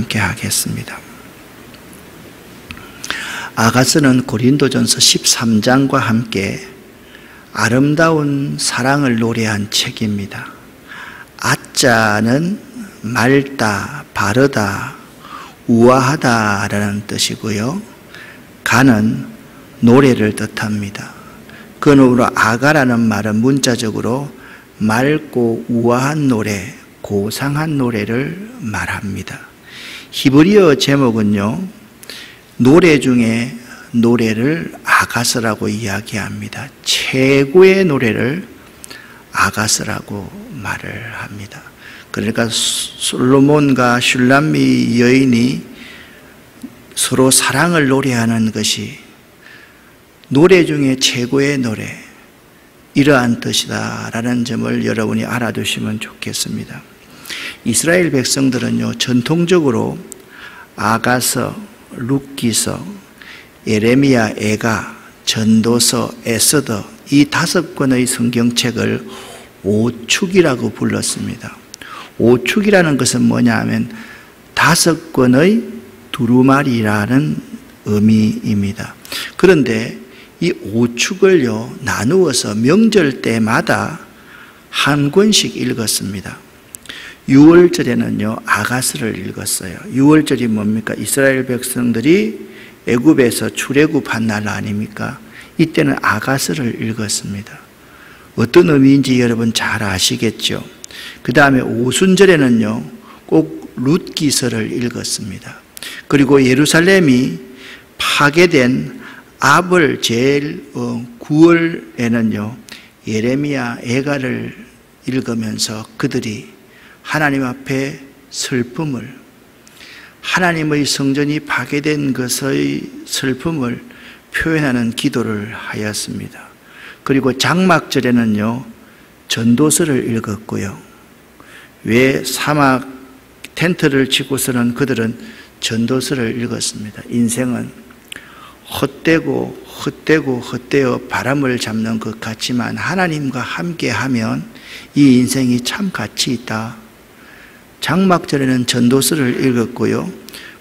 함께 하겠습니다. 아가서는 고린도전서 13장과 함께 아름다운 사랑을 노래한 책입니다. 아자는 맑다, 바르다, 우아하다라는 뜻이고요. 가는 노래를 뜻합니다. 그 놈으로 아가라는 말은 문자적으로 맑고 우아한 노래, 고상한 노래를 말합니다. 히브리어 제목은요, 노래 중에 노래를 아가서라고 이야기합니다. 최고의 노래를 아가서라고 말을 합니다. 그러니까 솔로몬과 슐람미 여인이 서로 사랑을 노래하는 것이 노래 중에 최고의 노래, 이러한 뜻이다라는 점을 여러분이 알아두시면 좋겠습니다. 이스라엘 백성들은요, 전통적으로 아가서, 룻기서, 예레미야, 에가, 전도서, 에스더 이 5권의 성경책을 오축이라고 불렀습니다. 오축이라는 것은 뭐냐 하면 5권의 두루마리라는 의미입니다. 그런데 이 오축을요, 나누어서 명절 때마다 한 권씩 읽었습니다. 6월절에는요, 아가서를 읽었어요. 6월절이 뭡니까? 이스라엘 백성들이 애굽에서 출애굽한 날 아닙니까? 이때는 아가서를 읽었습니다. 어떤 의미인지 여러분 잘 아시겠죠? 그 다음에 오순절에는요, 꼭 룻기서를 읽었습니다. 그리고 예루살렘이 파괴된 아벌 제일 9월에는요, 예레미야, 에가를 읽으면서 그들이 하나님 앞에 슬픔을, 하나님의 성전이 파괴된 것의 슬픔을 표현하는 기도를 하였습니다. 그리고 장막절에는요, 전도서를 읽었고요. 왜 사막 텐트를 치고서는 그들은 전도서를 읽었습니다. 인생은 헛되어 바람을 잡는 것 같지만 하나님과 함께하면 이 인생이 참 가치 있다. 장막절에는 전도서를 읽었고요,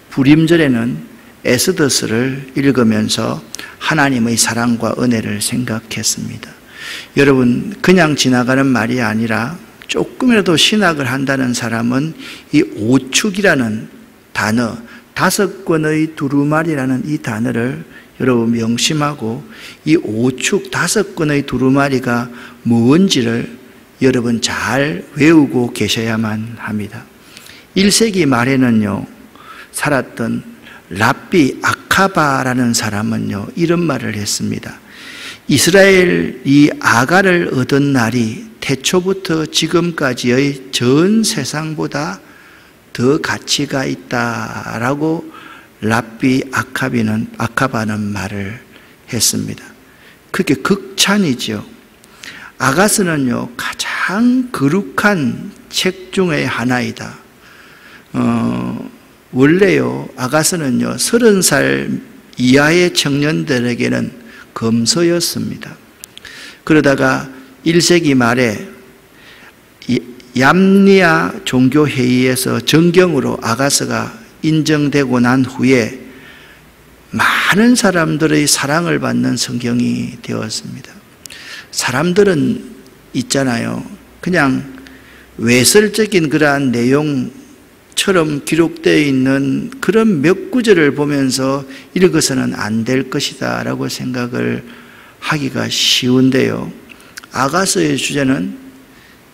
부림절에는 에스더서를 읽으면서 하나님의 사랑과 은혜를 생각했습니다. 여러분, 그냥 지나가는 말이 아니라 조금이라도 신학을 한다는 사람은 이 오축이라는 단어, 5권의 두루마리라는 이 단어를 여러분 명심하고 이 오축 5권의 두루마리가 뭔지를 여러분 잘 외우고 계셔야만 합니다. 1세기 말에는요, 살았던 랍비 아카바라는 사람은요, 이런 말을 했습니다. 이스라엘이 아가를 얻은 날이 태초부터 지금까지의 전 세상보다 더 가치가 있다라고 랍비 아카바는 말을 했습니다. 그게 극찬이죠. 아가서는요, 가장 거룩한 책 중에 하나이다. 원래요, 아가서는요, 30살 이하의 청년들에게는 검서였습니다. 그러다가 1세기 말에 얌니아 종교회의에서 정경으로 아가서가 인정되고 난 후에 많은 사람들의 사랑을 받는 성경이 되었습니다. 사람들은 있잖아요, 그냥 외설적인 그러한 내용처럼 기록되어 있는 그런 몇 구절을 보면서 읽어서는 안 될 것이다 라고 생각을 하기가 쉬운데요, 아가서의 주제는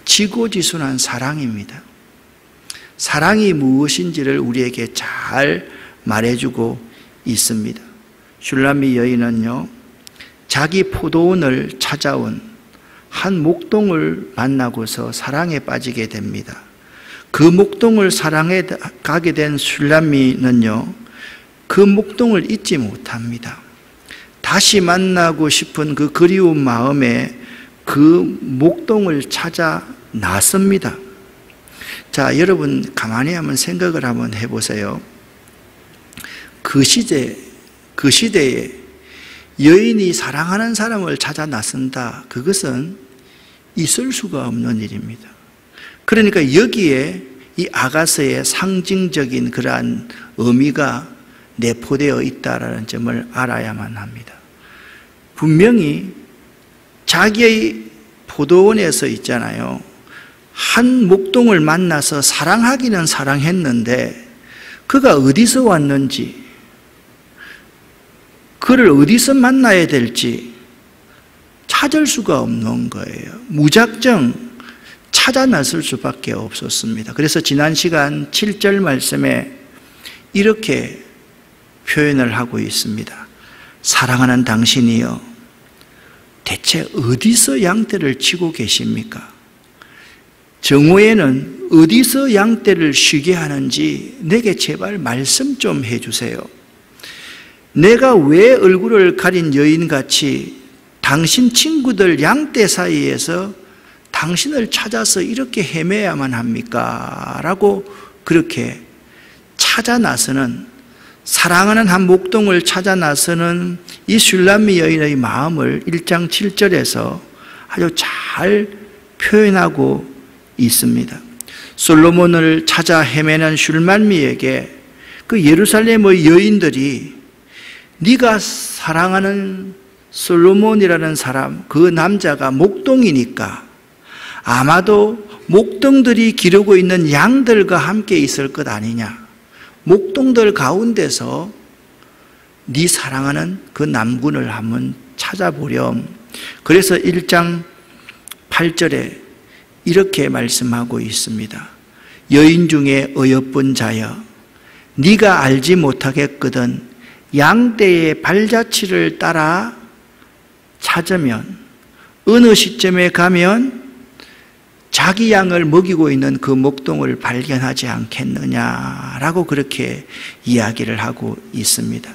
지고지순한 사랑입니다. 사랑이 무엇인지를 우리에게 잘 말해주고 있습니다. 슐람미 여인은요, 자기 포도원을 찾아온 한 목동을 만나고서 사랑에 빠지게 됩니다. 그 목동을 사랑해 가게 된 슐람미는요, 그 목동을 잊지 못합니다. 다시 만나고 싶은 그 그리운 마음에 그 목동을 찾아 나섭니다. 자, 여러분 가만히 한번 생각을 한번 해보세요. 그 시대에 여인이 사랑하는 사람을 찾아 나선다, 그것은 있을 수가 없는 일입니다. 그러니까 여기에 이 아가서의 상징적인 그러한 의미가 내포되어 있다는 점을 알아야만 합니다. 분명히 자기의 포도원에서 있잖아요. 한 목동을 만나서 사랑하기는 사랑했는데 그가 어디서 왔는지, 그를 어디서 만나야 될지 찾을 수가 없는 거예요. 무작정 찾아 나설 수밖에 없었습니다. 그래서 지난 시간 7절 말씀에 이렇게 표현을 하고 있습니다. 사랑하는 당신이여, 대체 어디서 양떼를 치고 계십니까? 정오에는 어디서 양떼를 쉬게 하는지 내게 제발 말씀 좀 해주세요. 내가 왜 얼굴을 가린 여인같이 당신 친구들 양떼 사이에서 당신을 찾아서 이렇게 헤매야만 합니까? 라고 그렇게 찾아 나서는, 사랑하는 한 목동을 찾아 나서는 이 슐람미 여인의 마음을 1장 7절에서 아주 잘 표현하고 있습니다. 솔로몬을 찾아 헤매는 슐람미에게 그 예루살렘의 여인들이 네가 사랑하는 솔로몬이라는 사람, 그 남자가 목동이니까 아마도 목동들이 기르고 있는 양들과 함께 있을 것 아니냐, 목동들 가운데서 네 사랑하는 그 남군을 한번 찾아보렴. 그래서 1장 8절에 이렇게 말씀하고 있습니다. 여인 중에 어여쁜 자여, 네가 알지 못하겠거든 양떼의 발자취를 따라 찾으면 어느 시점에 가면 자기 양을 먹이고 있는 그 목동을 발견하지 않겠느냐라고 그렇게 이야기를 하고 있습니다.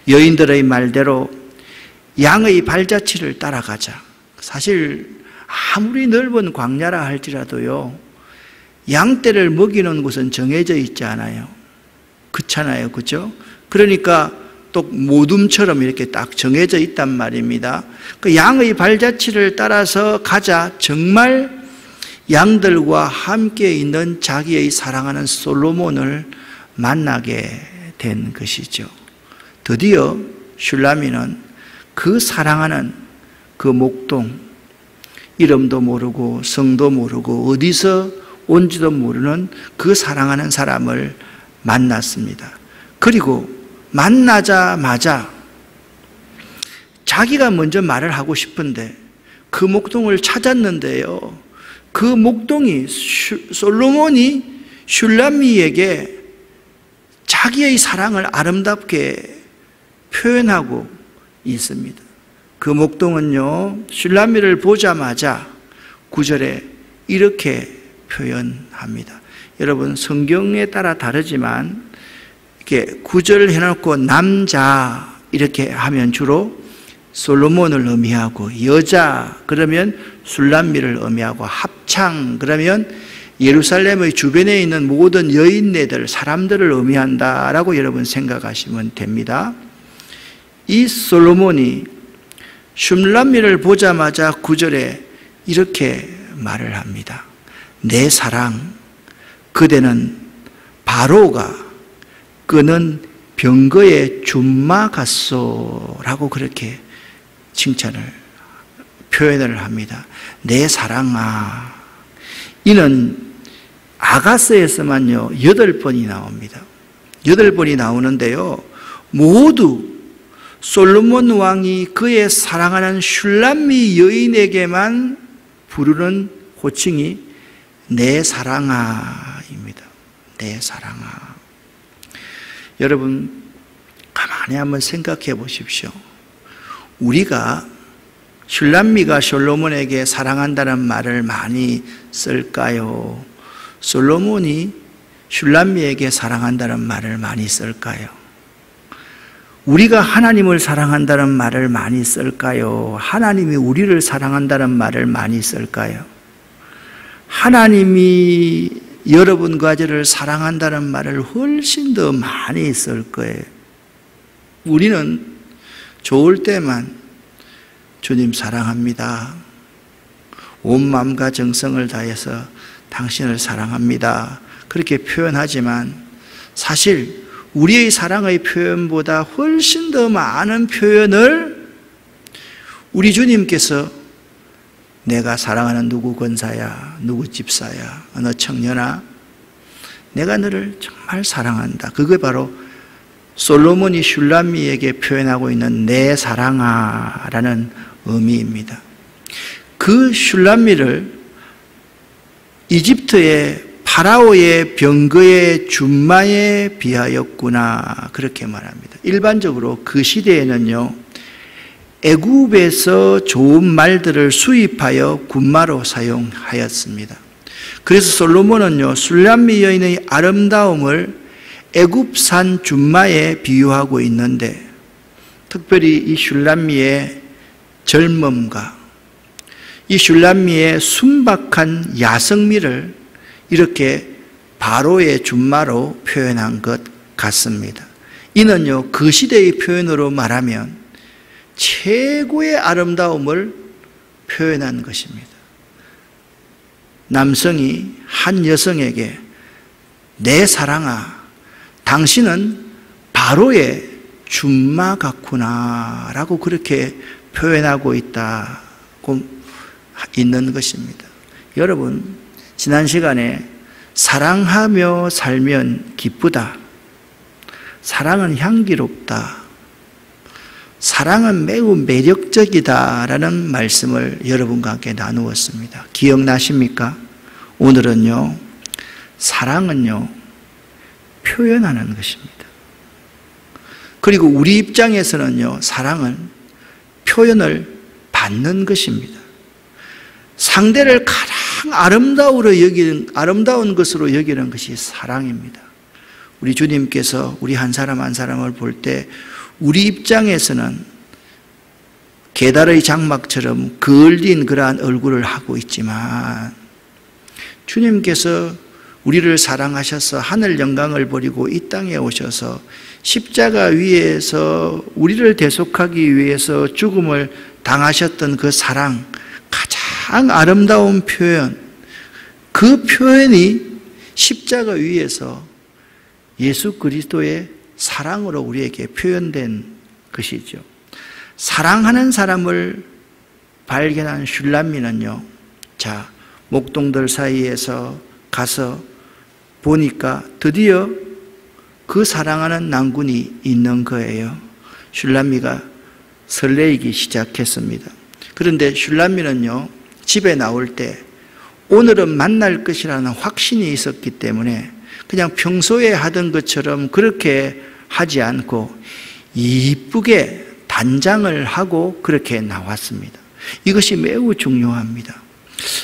여인들의 말대로 양의 발자취를 따라가자. 사실 아무리 넓은 광야라 할지라도요, 양떼를 먹이는 곳은 정해져 있지 않아요. 그렇잖아요, 그렇죠? 그러니까 또 모둠처럼 이렇게 딱 정해져 있단 말입니다. 그 양의 발자취를 따라서 가자. 정말 양들과 함께 있는 자기의 사랑하는 솔로몬을 만나게 된 것이죠. 드디어 슐라미는 그 사랑하는 그 목동, 이름도 모르고 성도 모르고 어디서 온지도 모르는 그 사랑하는 사람을 만났습니다. 그리고 만나자마자 자기가 먼저 말을 하고 싶은데 그 목동을 찾았는데요, 그 목동이 솔로몬이 슐람미에게 자기의 사랑을 아름답게 표현하고 있습니다. 그 목동은요, 슐람미를 보자마자 9절에 이렇게 표현합니다. 여러분, 성경에 따라 다르지만 이렇게 9절을 해놓고 남자 이렇게 하면 주로 솔로몬을 의미하고, 여자 그러면 슐람미를 의미하고, 합창 그러면 예루살렘의 주변에 있는 모든 여인네들, 사람들을 의미한다라고 여러분 생각하시면 됩니다. 이 솔로몬이 슐람미를 보자마자 9절에 이렇게 말을 합니다. 내 사랑, 그대는 바로가 끄는 병거의 줌마 같소 라고 그렇게 칭찬을, 표현을 합니다. 내 사랑아. 이는 아가서에서만요 8번이 나옵니다. 8번이 나오는데요, 모두 솔로몬 왕이 그의 사랑하는 슐람미 여인에게만 부르는 호칭이 내 사랑아입니다. 내 사랑아. 여러분, 가만히 한번 생각해 보십시오. 우리가 슐람미가 솔로몬에게 사랑한다는 말을 많이 쓸까요? 솔로몬이 슐람미에게 사랑한다는 말을 많이 쓸까요? 우리가 하나님을 사랑한다는 말을 많이 쓸까요? 하나님이 우리를 사랑한다는 말을 많이 쓸까요? 하나님이 여러분과 저를 사랑한다는 말을 훨씬 더 많이 쓸 거예요. 우리는 좋을 때만 주님 사랑합니다, 온 마음과 정성을 다해서 당신을 사랑합니다, 그렇게 표현하지만 사실 우리의 사랑의 표현보다 훨씬 더 많은 표현을 우리 주님께서 내가 사랑하는 누구 권사야, 누구 집사야, 어느 청년아, 내가 너를 정말 사랑한다. 그게 바로 솔로몬이 슐람미에게 표현하고 있는 내 사랑아 라는 의미입니다. 그 슐람미를 이집트의 파라오의 병거의 준마에 비하였구나 그렇게 말합니다. 일반적으로 그 시대에는요, 애굽에서 좋은 말들을 수입하여 군마로 사용하였습니다. 그래서 솔로몬은요, 슐람미 여인의 아름다움을 애굽산 준마에 비유하고 있는데, 특별히 이 슐람미의 젊음과 이 슐람미의 순박한 야성미를 이렇게 바로의 준마로 표현한 것 같습니다. 이는요, 그 시대의 표현으로 말하면 최고의 아름다움을 표현한 것입니다. 남성이 한 여성에게 내 사랑아, 당신은 바로의 준마 같구나 라고 그렇게 표현하고 있다고 있는 것입니다. 여러분, 지난 시간에 사랑하며 살면 기쁘다, 사랑은 향기롭다, 사랑은 매우 매력적이다 라는 말씀을 여러분과 함께 나누었습니다. 기억나십니까? 오늘은요, 사랑은요, 표현하는 것입니다. 그리고 우리 입장에서는요, 사랑은 표현을 받는 것입니다. 상대를 가장 아름다운 것으로 여기는 것이 사랑입니다. 우리 주님께서 우리 한 사람 한 사람을 볼 때 우리 입장에서는 게달의 장막처럼 그을린 그러한 얼굴을 하고 있지만, 주님께서 우리를 사랑하셔서 하늘 영광을 버리고 이 땅에 오셔서 십자가 위에서 우리를 대속하기 위해서 죽음을 당하셨던 그 사랑, 가장 아름다운 표현, 그 표현이 십자가 위에서 예수 그리스도의 사랑으로 우리에게 표현된 것이죠. 사랑하는 사람을 발견한 슐람미는요, 자, 목동들 사이에서 가서 보니까 드디어 그 사랑하는 낭군이 있는 거예요. 슐람미가 설레이기 시작했습니다. 그런데 슐람미는요, 집에 나올 때 오늘은 만날 것이라는 확신이 있었기 때문에 그냥 평소에 하던 것처럼 그렇게 하지 않고 이쁘게 단장을 하고 그렇게 나왔습니다. 이것이 매우 중요합니다.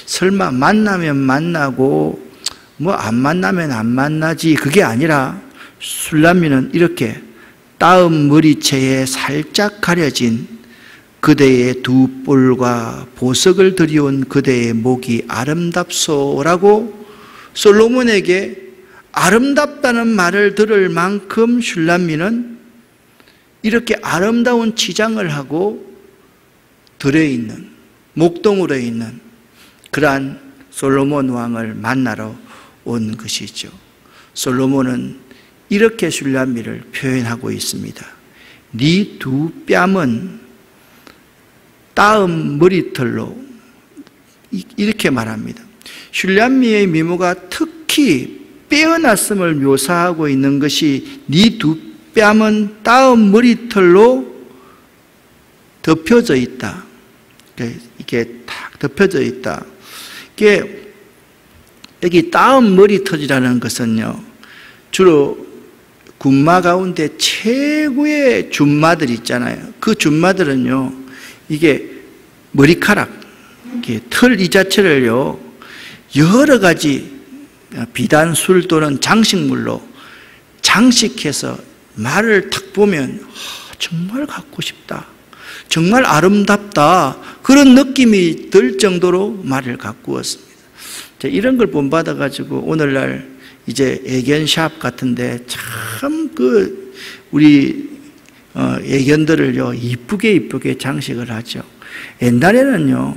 설마 만나면 만나고 뭐 안 만나면 안 만나지, 그게 아니라 슐람미는 이렇게 따은 머리채에 살짝 가려진 그대의 두 뿔과 보석을 들여온 그대의 목이 아름답소라고 솔로몬에게 아름답다는 말을 들을 만큼 슐람미는 이렇게 아름다운 치장을 하고 들에 있는, 목동으로 있는 그러한 솔로몬 왕을 만나러 온 것이죠. 솔로몬은 이렇게 슐람미를 표현하고 있습니다. 네 두 뺨은 따은 머리털로, 이렇게 말합니다. 슐람미의 미모가 특히 빼어났음을 묘사하고 있는 것이 네 두 뺨은 따은 머리털로 덮여져 있다. 이게 탁 덮여져 있다. 이게 여기 따은 머리털이라는 것은요, 주로 군마 가운데 최고의 준마들 있잖아요. 그 준마들은요, 이게 머리카락, 이게 털 이 자체를요, 여러 가지 비단술 또는 장식물로 장식해서 말을 탁 보면 정말 갖고 싶다, 정말 아름답다, 그런 느낌이 들 정도로 말을 가꾸었습니다. 이런 걸 본받아가지고 오늘날 이제 애견샵 같은데 참 우리 애견들을요 이쁘게 장식을 하죠. 옛날에는요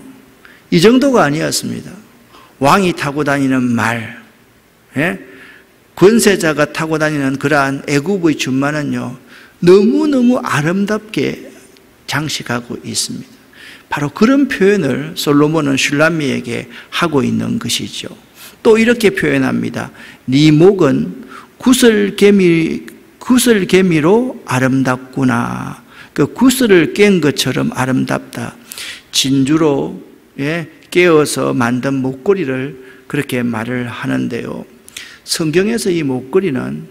이 정도가 아니었습니다. 왕이 타고 다니는 말, 예? 권세자가 타고 다니는 그러한 애굽의 준마는요, 너무너무 아름답게 장식하고 있습니다. 바로 그런 표현을 솔로몬은 슐람미에게 하고 있는 것이죠. 또 이렇게 표현합니다. 네 목은 구슬개미로 아름답구나. 그 구슬을 깬 것처럼 아름답다. 진주로 깨어서 만든 목걸이를 그렇게 말을 하는데요. 성경에서 이 목걸이는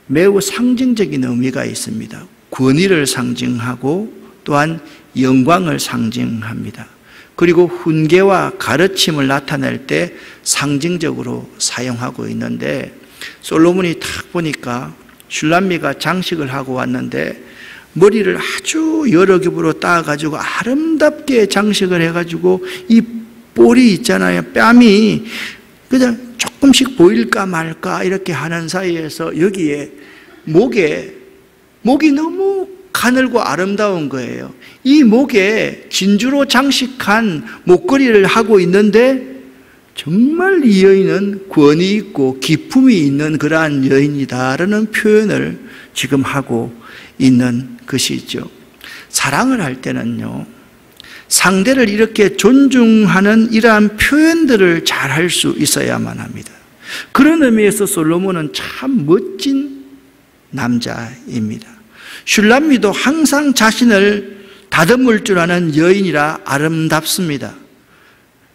매우 상징적인 의미가 있습니다. 권위를 상징하고 또한 영광을 상징합니다. 그리고 훈계와 가르침을 나타낼 때 상징적으로 사용하고 있는데, 솔로몬이 딱 보니까 슐람미가 장식을 하고 왔는데 머리를 아주 여러 겹으로 따가지고 아름답게 장식을 해가지고 이 볼이 있잖아요, 뺨이 그냥 조금씩 보일까 말까 이렇게 하는 사이에서 여기에 목이 너무 가늘고 아름다운 거예요. 이 목에 진주로 장식한 목걸이를 하고 있는데 정말 이 여인은 권위 있고 기품이 있는 그러한 여인이다라는 표현을 지금 하고 있는 것이죠. 사랑을 할 때는요, 상대를 이렇게 존중하는 이러한 표현들을 잘 할 수 있어야만 합니다. 그런 의미에서 솔로몬은 참 멋진 남자입니다. 슐람미도 항상 자신을 다듬을 줄 아는 여인이라 아름답습니다.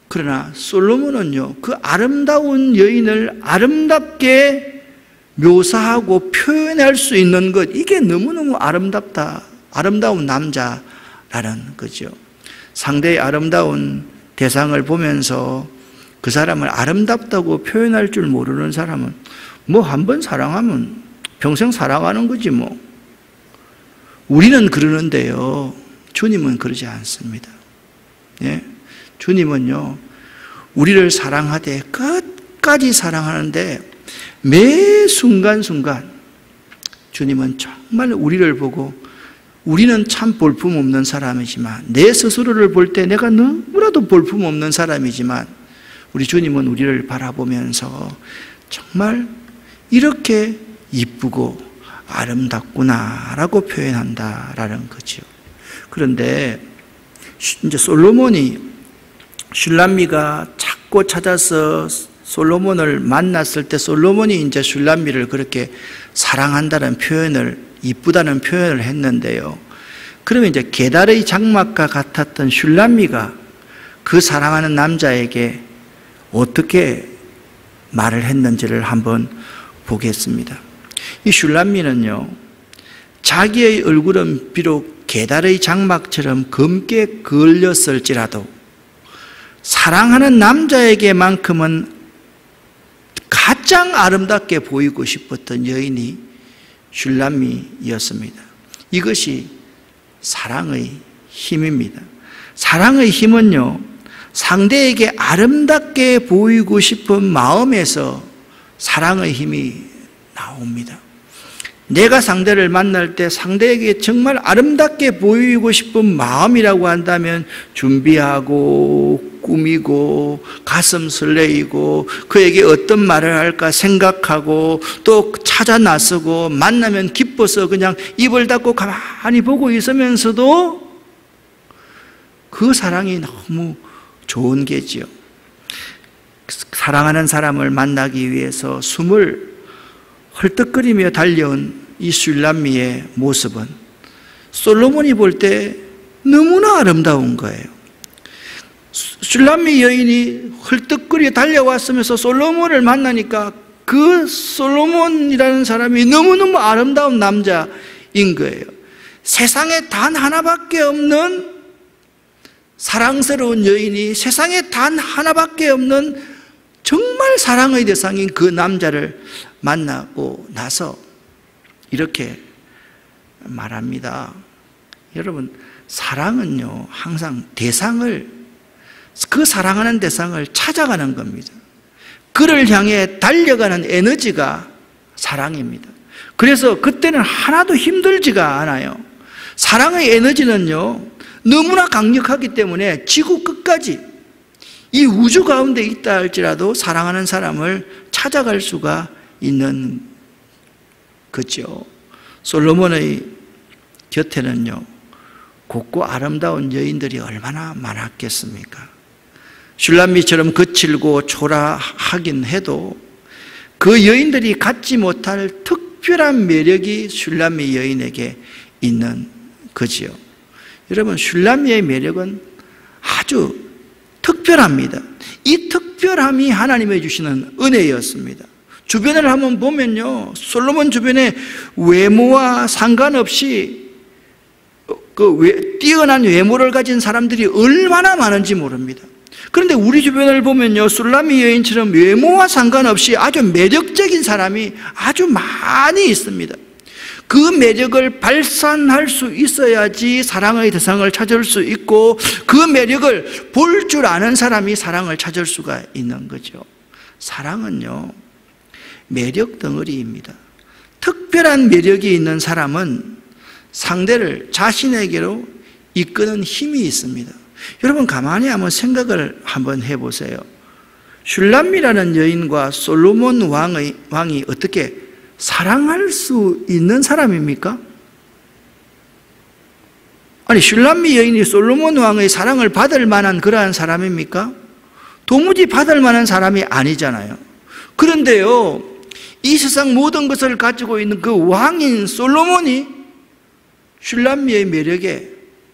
그러나 솔로몬은요, 그 아름다운 여인을 아름답게 묘사하고 표현할 수 있는 것, 이게 너무너무 아름답다, 아름다운 남자라는 거죠. 상대의 아름다운 대상을 보면서 그 사람을 아름답다고 표현할 줄 모르는 사람은 뭐 한 번 사랑하면 평생 사랑하는 거지 뭐. 우리는 그러는데요, 주님은 그러지 않습니다. 예? 주님은요, 우리를 사랑하되 끝까지 사랑하는데 매 순간순간 주님은 정말 우리를 보고, 우리는 참 볼품없는 사람이지만, 내 스스로를 볼 때 내가 너무나도 볼품없는 사람이지만 우리 주님은 우리를 바라보면서 정말 이렇게 이쁘고 아름답구나라고 표현한다라는 거죠. 그런데 이제 솔로몬이, 슐람미가 찾고 찾아서 솔로몬을 만났을 때 솔로몬이 이제 슐람미를 그렇게 사랑한다는 표현을, 이쁘다는 표현을 했는데요. 그러면 이제 게달의 장막과 같았던 슐람미가 그 사랑하는 남자에게 어떻게 말을 했는지를 한번 보겠습니다. 이 슐람미는요, 자기의 얼굴은 비록 게달의 장막처럼 검게 걸렸을지라도 사랑하는 남자에게만큼은 가장 아름답게 보이고 싶었던 여인이 슐람미였습니다. 이것이 사랑의 힘입니다. 사랑의 힘은요, 상대에게 아름답게 보이고 싶은 마음에서 사랑의 힘이 나옵니다. 내가 상대를 만날 때 상대에게 정말 아름답게 보이고 싶은 마음이라고 한다면 준비하고 꾸미고 가슴 설레이고 그에게 어떤 말을 할까 생각하고 또 찾아 나서고 만나면 기뻐서 그냥 입을 닫고 가만히 보고 있으면서도 그 사랑이 너무 좋은 게지요. 사랑하는 사람을 만나기 위해서 숨을 헐떡거리며 달려온 이 슐람미의 모습은 솔로몬이 볼 때 너무나 아름다운 거예요. 슐람미 여인이 헐떡거려 달려왔으면서 솔로몬을 만나니까 그 솔로몬이라는 사람이 너무너무 아름다운 남자인 거예요. 세상에 단 하나밖에 없는 사랑스러운 여인이 세상에 단 하나밖에 없는 정말 사랑의 대상인 그 남자를 만나고 나서 이렇게 말합니다. 여러분, 사랑은요, 항상 그 사랑하는 대상을 찾아가는 겁니다. 그를 향해 달려가는 에너지가 사랑입니다. 그래서 그때는 하나도 힘들지가 않아요. 사랑의 에너지는요, 너무나 강력하기 때문에 지구 끝까지 이 우주 가운데 있다 할지라도 사랑하는 사람을 찾아갈 수가 있는 거죠. 솔로몬의 곁에는요, 곱고 아름다운 여인들이 얼마나 많았겠습니까? 슐람미처럼 거칠고 초라하긴 해도 그 여인들이 갖지 못할 특별한 매력이 슐람미 여인에게 있는 거지요. 여러분, 슐람미의 매력은 아주 특별합니다. 이 특별함이 하나님이 주시는 은혜였습니다. 주변을 한번 보면요, 솔로몬 주변에 외모와 상관없이 뛰어난 외모를 가진 사람들이 얼마나 많은지 모릅니다. 그런데 우리 주변을 보면요, 슐람미 여인처럼 외모와 상관없이 아주 매력적인 사람이 아주 많이 있습니다. 그 매력을 발산할 수 있어야지 사랑의 대상을 찾을 수 있고, 그 매력을 볼 줄 아는 사람이 사랑을 찾을 수가 있는 거죠. 사랑은요, 매력 덩어리입니다. 특별한 매력이 있는 사람은 상대를 자신에게로 이끄는 힘이 있습니다. 여러분, 가만히 한번 생각을 한번 해보세요. 슐람미라는 여인과 솔로몬 왕이 어떻게 사랑할 수 있는 사람입니까? 아니, 슐람미 여인이 솔로몬 왕의 사랑을 받을 만한 그러한 사람입니까? 도무지 받을 만한 사람이 아니잖아요. 그런데요, 이 세상 모든 것을 가지고 있는 그 왕인 솔로몬이 슐람미의 매력에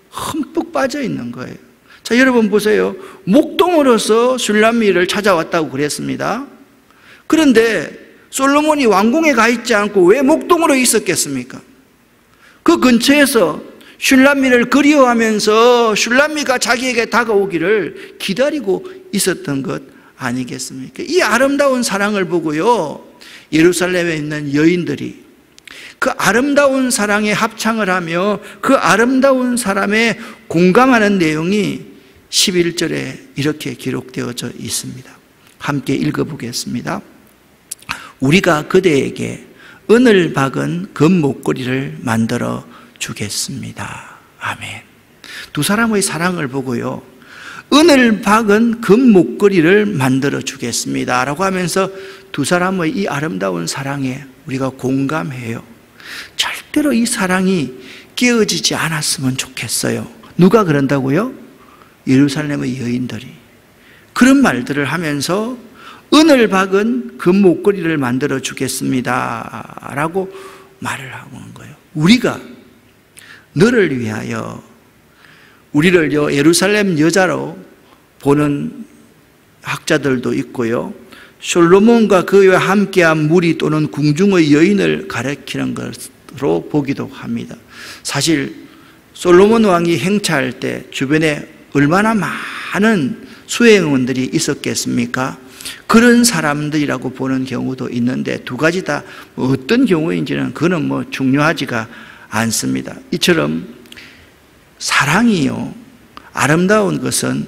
흠뻑 빠져 있는 거예요. 자, 여러분 보세요. 목동으로서 슐람미를 찾아왔다고 그랬습니다. 그런데 솔로몬이 왕궁에 가 있지 않고 왜 목동으로 있었겠습니까? 그 근처에서 슐람미를 그리워하면서 슐람미가 자기에게 다가오기를 기다리고 있었던 것 아니겠습니까? 이 아름다운 사랑을 보고요, 예루살렘에 있는 여인들이 그 아름다운 사랑에 합창을 하며 그 아름다운 사람에 공감하는 내용이 11절에 이렇게 기록되어져 있습니다. 함께 읽어보겠습니다. 우리가 그대에게 은을 박은 금 목걸이를 만들어 주겠습니다. 아멘. 두 사람의 사랑을 보고요, 은을 박은 금 목걸이를 만들어 주겠습니다 라고 하면서 두 사람의 이 아름다운 사랑에 우리가 공감해요. 절대로 이 사랑이 깨어지지 않았으면 좋겠어요. 누가 그런다고요? 예루살렘의 여인들이 그런 말들을 하면서 은을 박은 금 목걸이를 만들어 주겠습니다 라고 말을 하고 있는 거예요. 우리가 너를 위하여, 우리를요, 예루살렘 여자로 보는 학자들도 있고요, 솔로몬과 그와 함께한 무리 또는 궁중의 여인을 가리키는 것으로 보기도 합니다. 사실 솔로몬 왕이 행차할 때 주변에 얼마나 많은 수행원들이 있었겠습니까? 그런 사람들이라고 보는 경우도 있는데, 두 가지 다 어떤 경우인지는 그건 중요하지가 않습니다. 이처럼 사랑이요, 아름다운 것은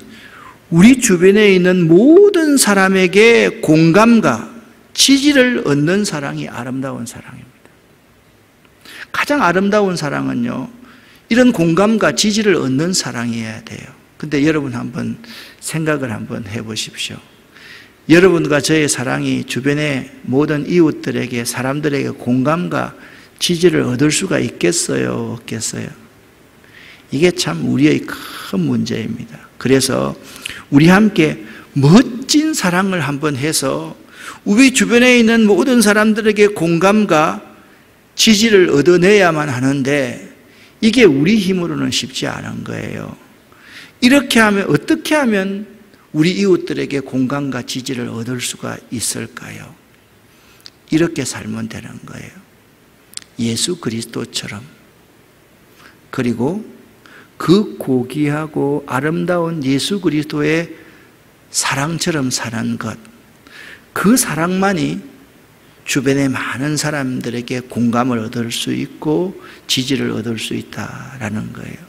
우리 주변에 있는 모든 사람에게 공감과 지지를 얻는 사랑이 아름다운 사랑입니다. 가장 아름다운 사랑은요, 이런 공감과 지지를 얻는 사랑이어야 돼요. 근데 여러분 한번 생각을 한번 해보십시오. 여러분과 저의 사랑이 주변의 모든 이웃들에게, 사람들에게 공감과 지지를 얻을 수가 있겠어요? 없겠어요? 이게 참 우리의 큰 문제입니다. 그래서 우리 함께 멋진 사랑을 한번 해서 우리 주변에 있는 모든 사람들에게 공감과 지지를 얻어내야만 하는데, 이게 우리 힘으로는 쉽지 않은 거예요. 이렇게 하면, 어떻게 하면 우리 이웃들에게 공감과 지지를 얻을 수가 있을까요? 이렇게 살면 되는 거예요. 예수 그리스도처럼, 그리고 그 고귀하고 아름다운 예수 그리스도의 사랑처럼 사는 것, 그 사랑만이 주변의 많은 사람들에게 공감을 얻을 수 있고 지지를 얻을 수 있다라는 거예요.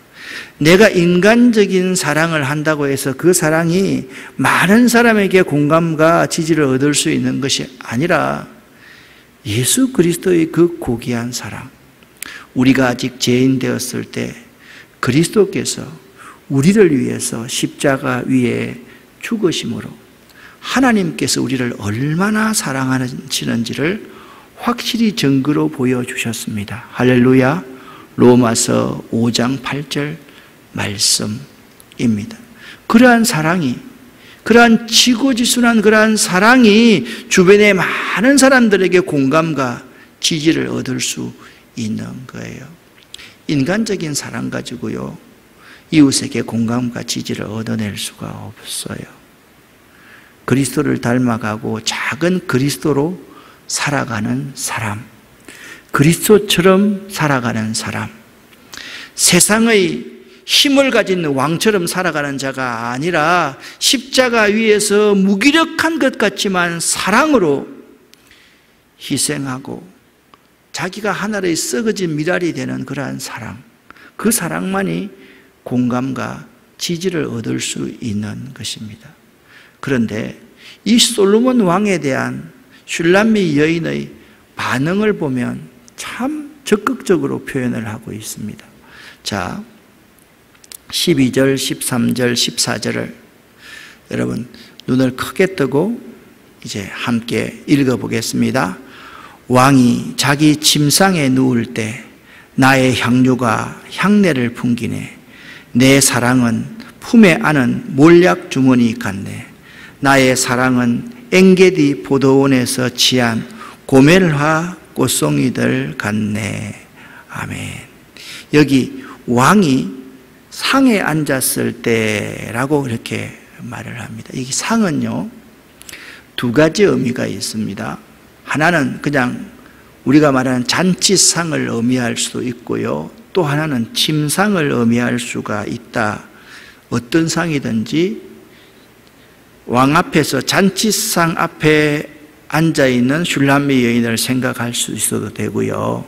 내가 인간적인 사랑을 한다고 해서 그 사랑이 많은 사람에게 공감과 지지를 얻을 수 있는 것이 아니라, 예수 그리스도의 그 고귀한 사랑, 우리가 아직 죄인 되었을 때 그리스도께서 우리를 위해서 십자가 위에 죽으심으로 하나님께서 우리를 얼마나 사랑하시는지를 확실히 증거로 보여주셨습니다. 할렐루야. 로마서 5장 8절 말씀입니다. 그러한 사랑이, 그러한 지고지순한 그러한 사랑이 주변의 많은 사람들에게 공감과 지지를 얻을 수 있는 거예요. 인간적인 사랑 가지고요, 이웃에게 공감과 지지를 얻어낼 수가 없어요. 그리스도를 닮아가고 작은 그리스도로 살아가는 사람, 그리스도처럼 살아가는 사람, 세상의 힘을 가진 왕처럼 살아가는 자가 아니라 십자가 위에서 무기력한 것 같지만 사랑으로 희생하고 자기가 하늘의 썩어진 미랄이 되는 그러한 사랑, 그 사랑만이 공감과 지지를 얻을 수 있는 것입니다. 그런데 이 솔로몬 왕에 대한 슐람미 여인의 반응을 보면 참 적극적으로 표현을 하고 있습니다. 자, 12절, 13절, 14절을 여러분 눈을 크게 뜨고 이제 함께 읽어보겠습니다. 왕이 자기 침상에 누울 때 나의 향유가 향내를 풍기네. 내 사랑은 품에 안은 몰약 주머니 같네. 나의 사랑은 엥게디 포도원에서 취한 고멜화 꽃송이들 같네. 아멘. 여기 왕이 상에 앉았을 때라고 이렇게 말을 합니다. 이 상은요, 두 가지 의미가 있습니다. 하나는 그냥 우리가 말하는 잔치상을 의미할 수도 있고요, 또 하나는 침상을 의미할 수가 있다. 어떤 상이든지 왕 앞에서 잔치상 앞에 앉아있는 슐람미 여인을 생각할 수 있어도 되고요,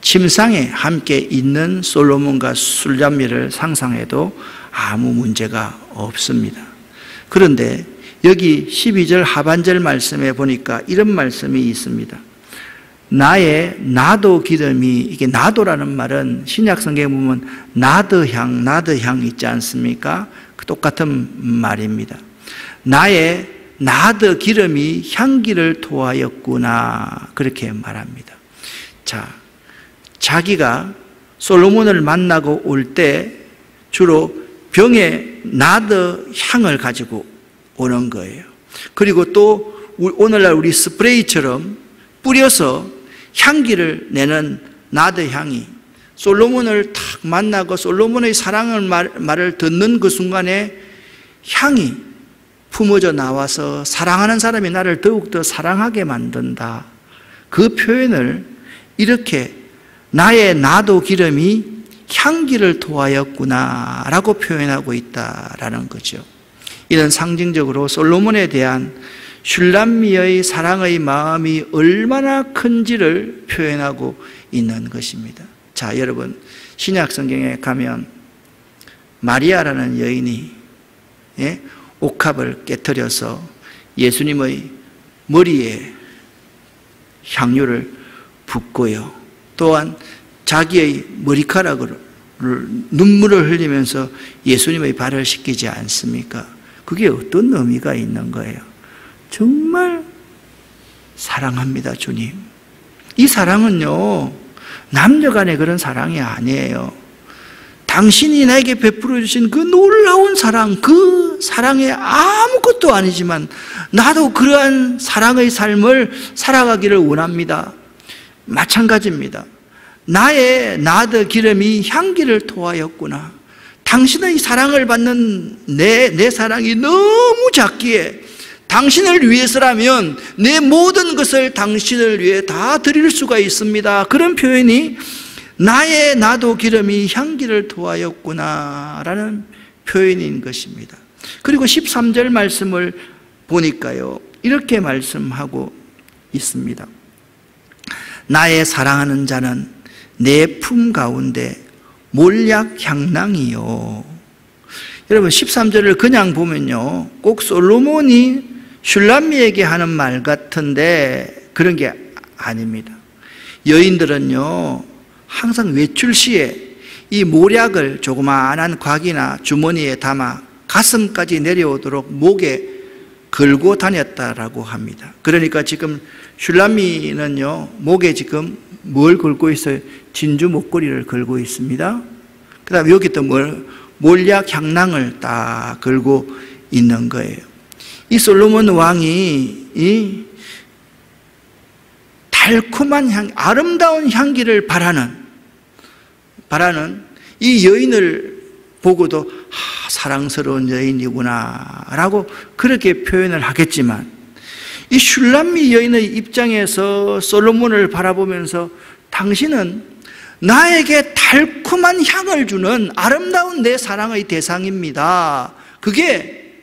침상에 함께 있는 솔로몬과 슐람미를 상상해도 아무 문제가 없습니다. 그런데 여기 12절 하반절 말씀에 보니까 이런 말씀이 있습니다. 나의 나도 기름이, 이게 나도라는 말은 신약 성경에 보면 나드향 있지 않습니까? 똑같은 말입니다. 나의 나드 기름이 향기를 토하였구나, 그렇게 말합니다. 자, 자기가 솔로몬을 만나고 올 때 주로 병에 나드 향을 가지고 오는 거예요. 그리고 또 오늘날 우리 스프레이처럼 뿌려서 향기를 내는 나드 향이, 솔로몬을 탁 만나고 솔로몬의 사랑을 말을 듣는 그 순간에 향이 품어져 나와서 사랑하는 사람이 나를 더욱더 사랑하게 만든다. 그 표현을 이렇게 나의 나도 기름이 향기를 토하였구나 라고 표현하고 있다라는 거죠. 이는 상징적으로 솔로몬에 대한 슐람미의 사랑의 마음이 얼마나 큰지를 표현하고 있는 것입니다. 자, 여러분, 신약 성경에 가면 마리아라는 여인이 옥합을 깨트려서 예수님의 머리에 향유를 붓고요, 또한 자기의 머리카락으로 눈물을 흘리면서 예수님의 발을 씻기지 않습니까? 그게 어떤 의미가 있는 거예요? 정말 사랑합니다, 주님. 이 사랑은요, 남녀 간의 그런 사랑이 아니에요. 당신이 나에게 베풀어 주신 그 놀라운 사랑, 그 사랑에 아무것도 아니지만 나도 그러한 사랑의 삶을 살아가기를 원합니다. 마찬가지입니다. 나의 나드 기름이 향기를 토하였구나. 당신의 사랑을 받는 내 사랑이 너무 작기에 당신을 위해서라면 내 모든 것을 당신을 위해 다 드릴 수가 있습니다. 그런 표현이 나의 나도 기름이 향기를 토하였구나 라는 표현인 것입니다. 그리고 13절 말씀을 보니까요, 이렇게 말씀하고 있습니다. 나의 사랑하는 자는 내 품 가운데 몰약 향낭이요. 여러분, 13절을 그냥 보면요, 꼭 솔로몬이 슐람미에게 하는 말 같은데 그런 게 아닙니다. 여인들은요, 항상 외출 시에 이 몰약을 조그마한 곽이나 주머니에 담아 가슴까지 내려오도록 목에 걸고 다녔다라고 합니다. 그러니까 지금 슐라미는요, 목에 지금 뭘 걸고 있어요? 진주 목걸이를 걸고 있습니다. 그 다음에 여기 또 몰약 향낭을 딱 걸고 있는 거예요. 이 솔로몬 왕이 이 달콤한 향, 아름다운 향기를 바라는 이 여인을 보고도 사랑스러운 여인이구나 라고 그렇게 표현을 하겠지만, 이 슐람미 여인의 입장에서 솔로몬을 바라보면서 당신은 나에게 달콤한 향을 주는 아름다운 내 사랑의 대상입니다. 그게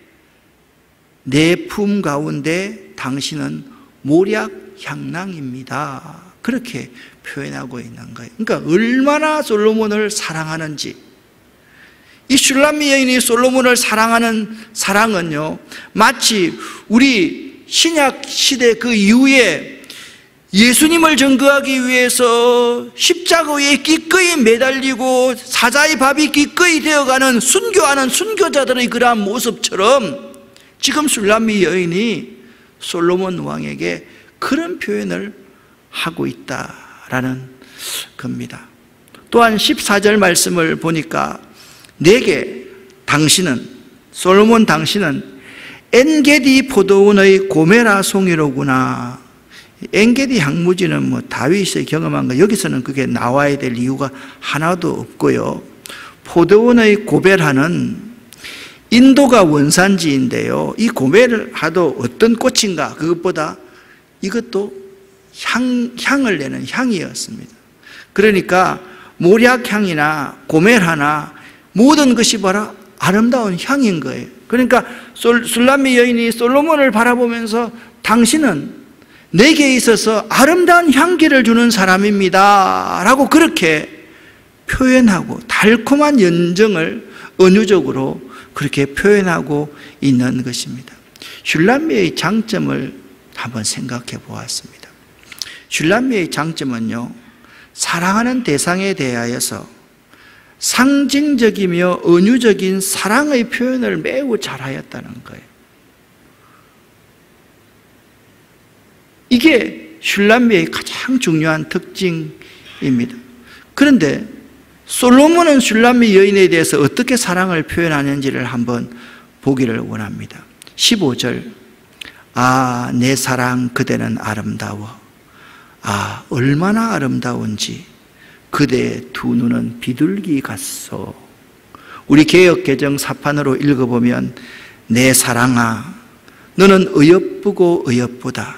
내 품 가운데 당신은 몰약 향낭입니다. 그렇게 표현하고 있는 거예요. 그러니까 얼마나 솔로몬을 사랑하는지, 이 슐람미 여인이 솔로몬을 사랑하는 사랑은요, 마치 우리 신약 시대 그 이후에 예수님을 증거하기 위해서 십자가 위에 기꺼이 매달리고 사자의 밥이 기꺼이 되어가는 순교하는 순교자들의 그러한 모습처럼 지금 슐람미 여인이 솔로몬 왕에게 그런 표현을 하고 있다라는 겁니다. 또한 14절 말씀을 보니까 내게 당신은, 솔로몬 당신은 엔게디 포도원의 고메라 송이로구나. 엔게디 향무지는 다윗이 경험한 거, 여기서는 그게 나와야 될 이유가 하나도 없고요. 포도원의 고멜하는 인도가 원산지인데요, 이 고멜하도 어떤 꽃인가, 그것보다 이것도 향을 내는 향이었습니다. 그러니까 몰약향이나 고멜하나 모든 것이 바로 아름다운 향인 거예요. 그러니까 슐람미 여인이 솔로몬을 바라보면서 당신은 내게 있어서 아름다운 향기를 주는 사람입니다 라고 그렇게 표현하고, 달콤한 연정을 은유적으로 그렇게 표현하고 있는 것입니다. 슐람미의 장점을 한번 생각해 보았습니다. 슐람미의 장점은요, 사랑하는 대상에 대하여서 상징적이며 은유적인 사랑의 표현을 매우 잘하였다는 거예요. 이게 슐람미의 가장 중요한 특징입니다. 그런데 솔로몬은 슐람미 여인에 대해서 어떻게 사랑을 표현하는지를 한번 보기를 원합니다. 15절, 아, 내 사랑 그대는 아름다워. 아, 얼마나 아름다운지 그대의 두 눈은 비둘기 같소. 우리 개역개정 사판으로 읽어보면 내 사랑아, 너는 어여쁘고 어여쁘다.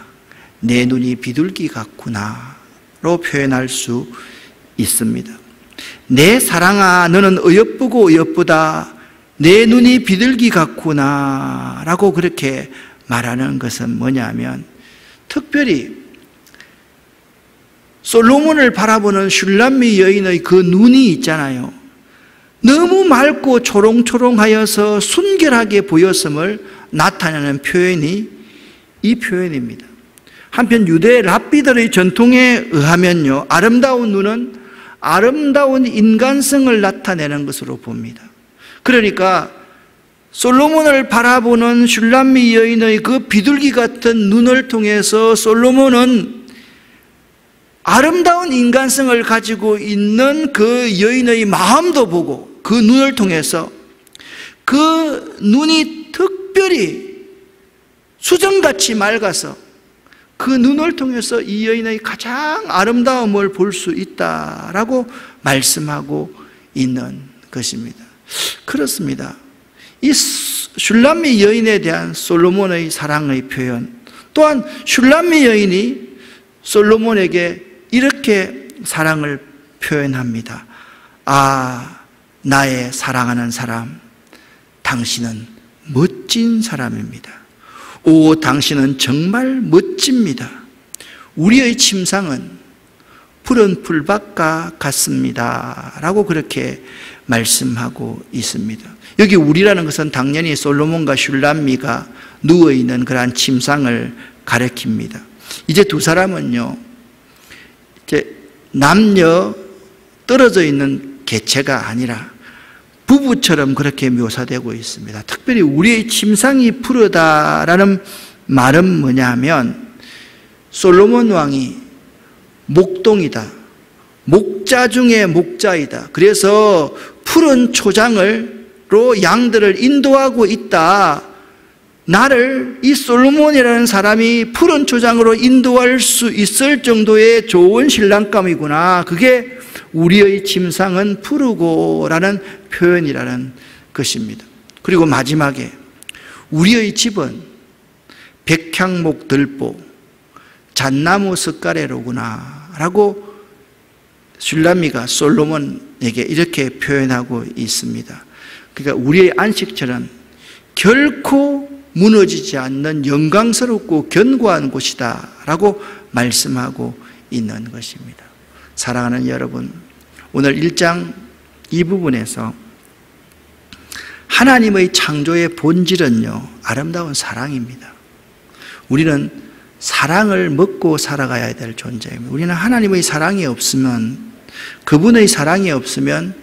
내 눈이 비둘기 같구나 로 표현할 수 있습니다. 내 사랑아, 너는 어여쁘고 어여쁘다. 내 눈이 비둘기 같구나 라고 그렇게 말하는 것은 뭐냐면, 특별히 솔로몬을 바라보는 슐람미 여인의 그 눈이 있잖아요, 너무 맑고 초롱초롱하여서 순결하게 보였음을 나타내는 표현이 이 표현입니다. 한편 유대 랍비들의 전통에 의하면요, 아름다운 눈은 아름다운 인간성을 나타내는 것으로 봅니다. 그러니까 솔로몬을 바라보는 슐람미 여인의 그 비둘기 같은 눈을 통해서 솔로몬은 아름다운 인간성을 가지고 있는 그 여인의 마음도 보고, 그 눈을 통해서 그 눈이 특별히 수정같이 맑아서 그 눈을 통해서 이 여인의 가장 아름다움을 볼 수 있다라고 말씀하고 있는 것입니다. 그렇습니다. 이 슐람미 여인에 대한 솔로몬의 사랑의 표현, 또한 슐람미 여인이 솔로몬에게 이렇게 사랑을 표현합니다. 아, 나의 사랑하는 사람, 당신은 멋진 사람입니다. 오, 당신은 정말 멋집니다. 우리의 침상은 푸른 풀밭과 같습니다 라고 그렇게 말씀하고 있습니다. 여기 우리라는 것은 당연히 솔로몬과 슐람미가 누워있는 그러한 침상을 가리킵니다. 이제 두 사람은요, 이제 남녀 떨어져 있는 개체가 아니라 부부처럼 그렇게 묘사되고 있습니다. 특별히 우리의 침상이 푸르다라는 말은 뭐냐면, 솔로몬 왕이 목동이다, 목자 중에 목자이다, 그래서 푸른 초장으로 양들을 인도하고 있다, 나를 이 솔로몬이라는 사람이 푸른 초장으로 인도할 수 있을 정도의 좋은 신랑감이구나, 그게 우리의 침상은 푸르고 라는 표현이라는 것입니다. 그리고 마지막에 우리의 집은 백향목 들보 잣나무 석가래로구나 라고 슐라미가 솔로몬에게 이렇게 표현하고 있습니다. 그러니까 우리의 안식처는 결코 무너지지 않는 영광스럽고 견고한 곳이다 라고 말씀하고 있는 것입니다. 사랑하는 여러분, 오늘 1장 이 부분에서 하나님의 창조의 본질은요, 아름다운 사랑입니다. 우리는 사랑을 먹고 살아가야 될 존재입니다. 우리는 하나님의 사랑이 없으면, 그분의 사랑이 없으면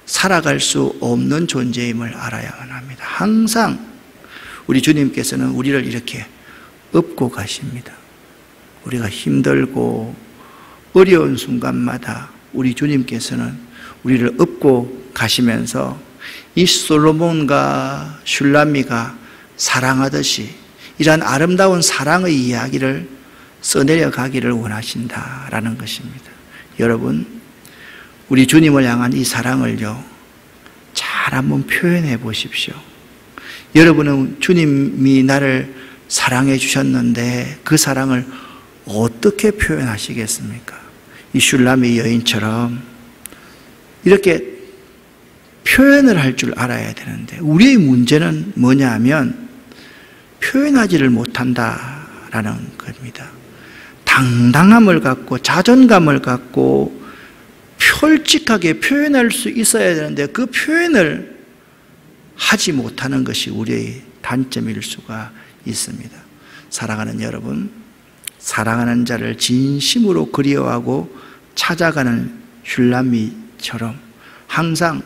살아갈 수 없는 존재임을 알아야만 합니다. 항상 우리 주님께서는 우리를 이렇게 업고 가십니다. 우리가 힘들고 어려운 순간마다 우리 주님께서는 우리를 업고 가시면서 이 솔로몬과 슐라미가 사랑하듯이 이러한 아름다운 사랑의 이야기를 써내려 가기를 원하신다라는 것입니다. 여러분, 우리 주님을 향한 이 사랑을요, 잘 한번 표현해 보십시오. 여러분은 주님이 나를 사랑해 주셨는데 그 사랑을 어떻게 표현하시겠습니까? 이 슐라미 여인처럼 이렇게 표현을 할 줄 알아야 되는데, 우리의 문제는 뭐냐 하면 표현하지를 못한다라는 겁니다. 당당함을 갖고 자존감을 갖고 솔직하게 표현할 수 있어야 되는데 그 표현을 하지 못하는 것이 우리의 단점일 수가 있습니다. 사랑하는 여러분, 사랑하는 자를 진심으로 그리워하고 찾아가는 슐라미처럼 항상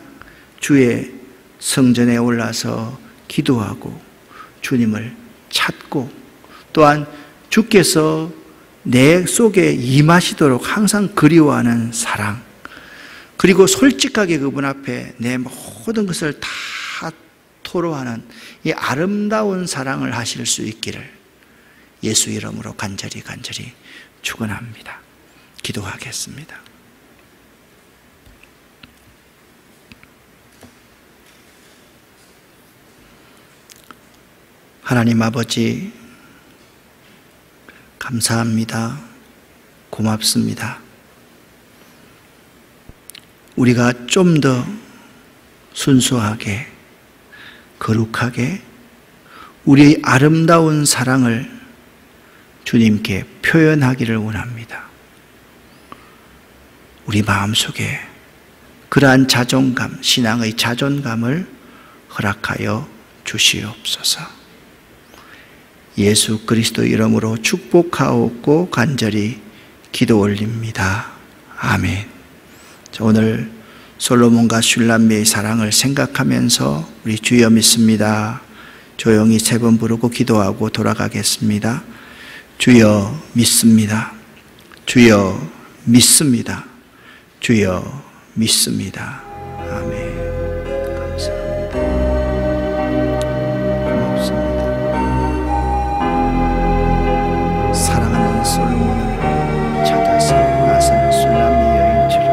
주의 성전에 올라서 기도하고 주님을 찾고, 또한 주께서 내 속에 임하시도록 항상 그리워하는 사랑, 그리고 솔직하게 그분 앞에 내 모든 것을 다 토로하는 이 아름다운 사랑을 하실 수 있기를 예수 이름으로 간절히 축원합니다. 기도하겠습니다. 하나님 아버지, 감사합니다. 고맙습니다. 우리가 좀 더 순수하게, 거룩하게 우리의 아름다운 사랑을 주님께 표현하기를 원합니다. 우리 마음속에 그러한 자존감, 신앙의 자존감을 허락하여 주시옵소서. 예수 그리스도 이름으로 축복하옵고 간절히 기도 올립니다. 아멘. 오늘 솔로몬과 슐라미의 사랑을 생각하면서 우리 주여 믿습니다 조용히 3번 부르고 기도하고 돌아가겠습니다. 주여 믿습니다. 주여 믿습니다. 주여 믿습니다. 아멘. 감사합니다. 고맙습니다. 사랑하는 솔로몬을 찾아서 나서는 슐라미 여인처럼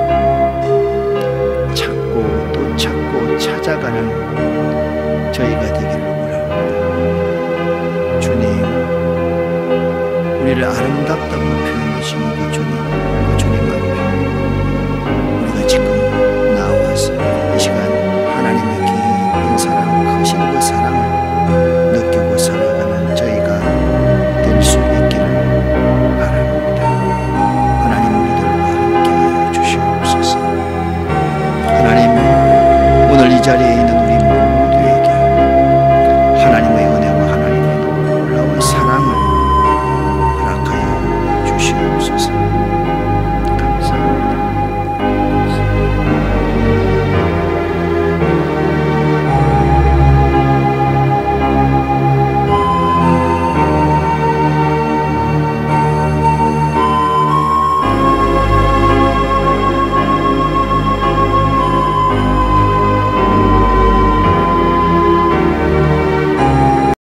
찾고 또 찾고 찾아가는 저희가 되기를 원합니다. 주님, 우리를 아름답다고